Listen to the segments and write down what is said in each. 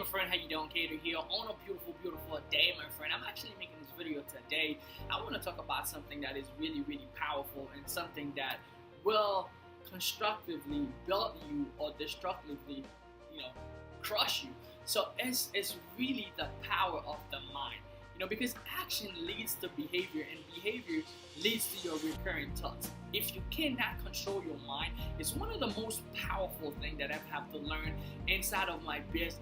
my friend, how you doing? Keder here on a beautiful, beautiful day, my friend. I'm actually making this video today. I want to talk about something that is really, really powerful and something that will constructively build you or destructively, crush you. So it's really the power of the mind. Because action leads to behavior and behavior leads to your recurring thoughts. If you cannot control your mind, it's one of the most powerful things that I've had to learn inside of my business.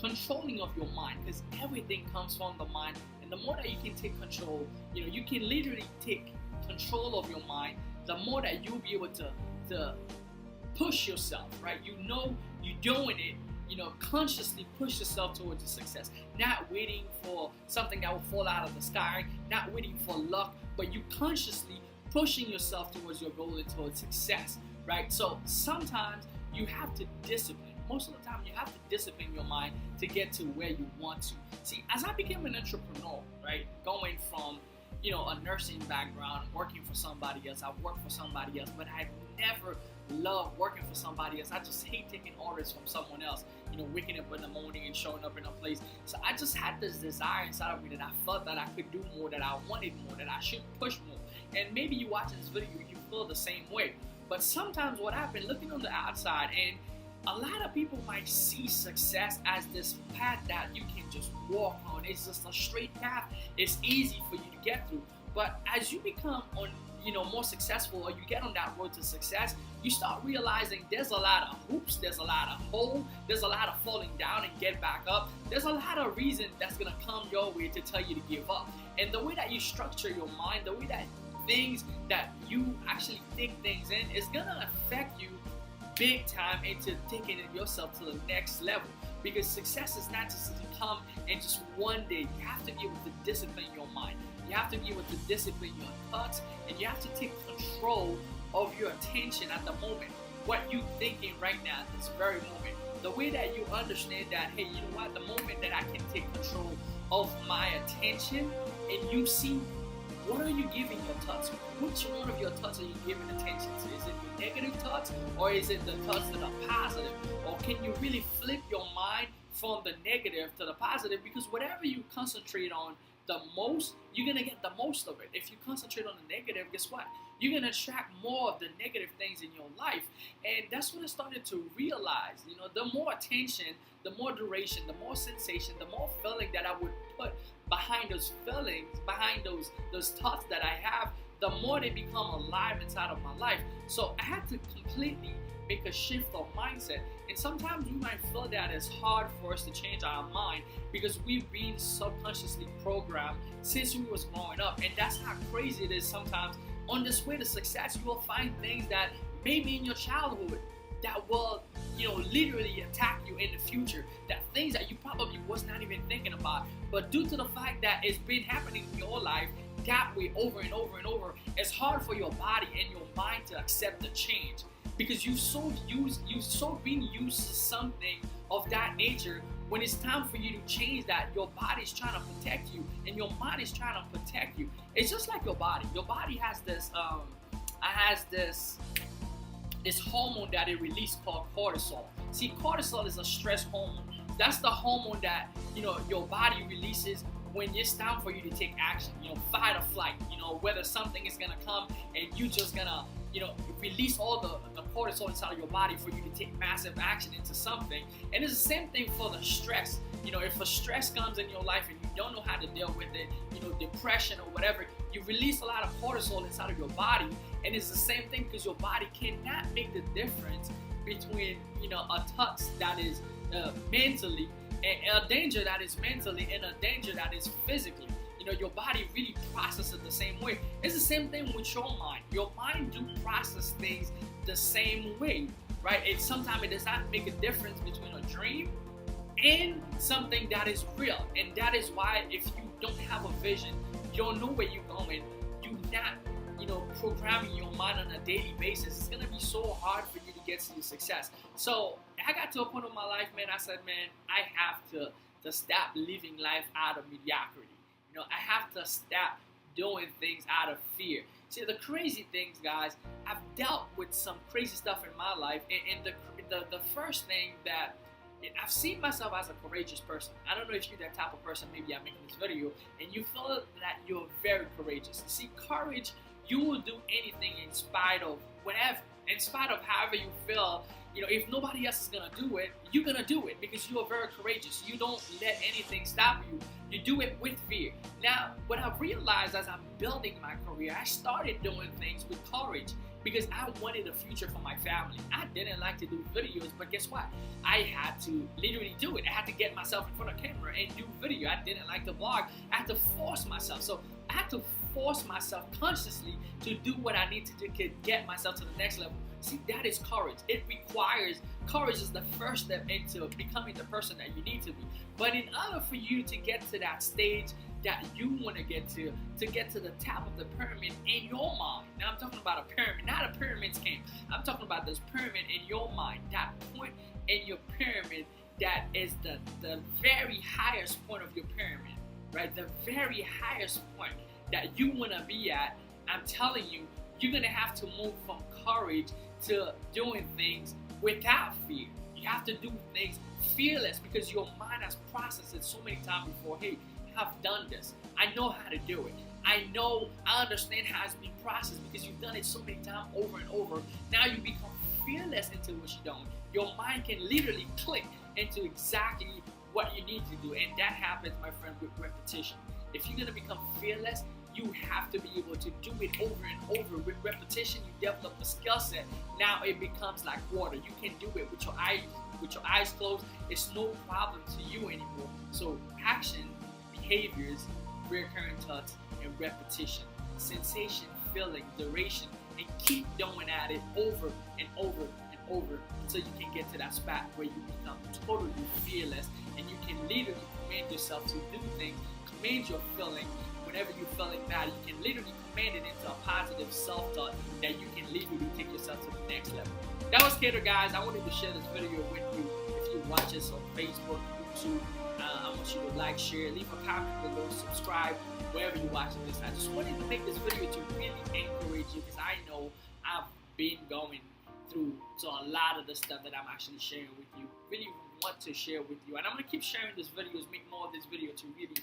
Controlling of your mind, because everything comes from the mind, and the more that you can take control, you can literally take control of your mind, the more that you'll be able to push yourself, right? You're doing it, consciously push yourself towards your success, not waiting for something that will fall out of the sky, not waiting for luck, but you consciously pushing yourself towards your goal and towards success, right? So sometimes you have to discipline. Most of the time you have to discipline your mind to get to where you want to. See, as I became an entrepreneur, right, going from a nursing background, working for somebody else, I worked for somebody else, but I've never loved working for somebody else. I just hate taking orders from someone else, waking up in the morning and showing up in a place. So I just had this desire inside of me that I felt that I could do more, that I wanted more, that I should push more. And maybe you watching this video, you feel the same way. But sometimes what happened, looking on the outside, and a lot of people might see success as this path that you can just walk on. It's just a straight path. It's easy for you to get through. But as you become more successful, or you get on that road to success, you start realizing there's a lot of hoops, there's a lot of holes, there's a lot of falling down and get back up. There's a lot of reason that's gonna come your way to tell you to give up. And the way that you structure your mind, the way that things that you actually think things in is gonna affect you big time into taking yourself to the next level. Because success is not just to come in just one day. You have to be able to discipline your mind. You have to be able to discipline your thoughts, and you have to take control of your attention at the moment. What you're thinking right now at this very moment. The way that you understand that, hey, you know what, the moment that I can take control of my attention, and you see, what are you giving your thoughts? Which one of your thoughts are you giving attention to? Is it the negative thoughts, or is it the thoughts that are positive? Or can you really flip your mind from the negative to the positive? Because whatever you concentrate on the most, you're going to get the most of it. If you concentrate on the negative, guess what? You're going to attract more of the negative things in your life. And that's what I started to realize. The more attention, the more duration, the more sensation, the more feeling that I would put behind those feelings, behind those thoughts that I have, the more they become alive inside of my life. So I had to completely make a shift of mindset. And sometimes we might feel that it's hard for us to change our mind because we've been subconsciously programmed since we was growing up. And that's how crazy it is sometimes. On this way to success, you will find things that maybe in your childhood that will, literally attack you in the future. That things that you probably was not even thinking about. But due to the fact that it's been happening in your life that way over and over and over, it's hard for your body and your mind to accept the change. Because you've so been used to something of that nature. When it's time for you to change that, your body's trying to protect you and your mind is trying to protect you. It's just like your body. Your body has this hormone that it releases called cortisol. See, cortisol is a stress hormone. That's the hormone that your body releases when it's time for you to take action. Fight or flight. Whether something is gonna come and you just gonna release all the cortisol inside of your body for you to take massive action into something. And it's the same thing for the stress. If a stress comes in your life and you don't know how to deal with it, depression or whatever, you release a lot of cortisol inside of your body. And it's the same thing because your body cannot make the difference between a thought that is mentally, and a danger that is mentally, and a danger that is physically. Your body really processes it the same way. It's the same thing with your mind. Your mind do process things the same way, right? Sometimes it does not make a difference between a dream and something that is real. And that is why if you don't have a vision, you don't know where you're going, you're not, programming your mind on a daily basis, it's gonna be so hard for you to get to your success. So I got to a point in my life, man, I said, man, I have to stop living life out of mediocrity. I have to stop doing things out of fear. See, the crazy things, guys, I've dealt with some crazy stuff in my life, and the first thing that I've seen myself as a courageous person. I don't know if you're that type of person. Maybe I'm making this video and you feel that you're very courageous. You see, courage, you will do anything in spite of whatever, in spite of however you feel. You know, if nobody else is gonna do it, you're gonna do it because you are very courageous. You don't let anything stop you. You do it with fear. Now, what I've realized as I'm building my career, I started doing things with courage because I wanted a future for my family. I didn't like to do videos, but guess what? I had to literally do it. I had to get myself in front of camera and do video. I didn't like to vlog. I had to force myself. So I had to force myself consciously to do what I need to do to get myself to the next level. See, that is courage. It requires, courage is the first step into becoming the person that you need to be. But in order for you to get to that stage that you want to get to the top of the pyramid in your mind. Now I'm talking about a pyramid, not a pyramid scheme. I'm talking about this pyramid in your mind, that point in your pyramid that is the very highest point of your pyramid, right? The very highest point that you want to be at. I'm telling you, you're going to have to move from courage to doing things without fear. You have to do things fearless because your mind has processed it so many times before. Hey, I've done this. I know how to do it. I understand how it's being processed because you've done it so many times over and over. Now you become fearless into what you're doing. Your mind can literally click into exactly what you need to do. And that happens, my friend, with repetition. If you're going to become fearless, you have to be able to do it over and over. With repetition, you develop a skill set. Now it becomes like water. You can do it with your eyes closed. It's no problem to you anymore. So action, behaviors, recurring thoughts, and repetition, sensation, feeling, duration, and keep doing at it over and over and over until you can get to that spot where you become totally fearless and you can literally command yourself to do things, command your feeling. Whenever you're feeling bad, you can literally command it into a positive self-thought that you can literally take yourself to the next level. That was Keder, guys. I wanted to share this video with you. If you watch us on Facebook, YouTube, I want you to like, share, leave a comment below, subscribe, wherever you're watching this. I just wanted to make this video to really encourage you because I know I've been going through a lot of the stuff that I'm actually sharing with you. Really want to share with you. And I'm going to keep sharing these videos, make more of this video to really,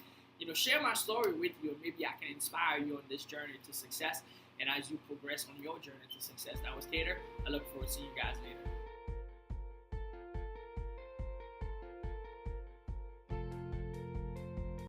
share my story with you. Maybe I can inspire you on this journey to success. And as you progress on your journey to success, that was Keder. I look forward to seeing you guys later.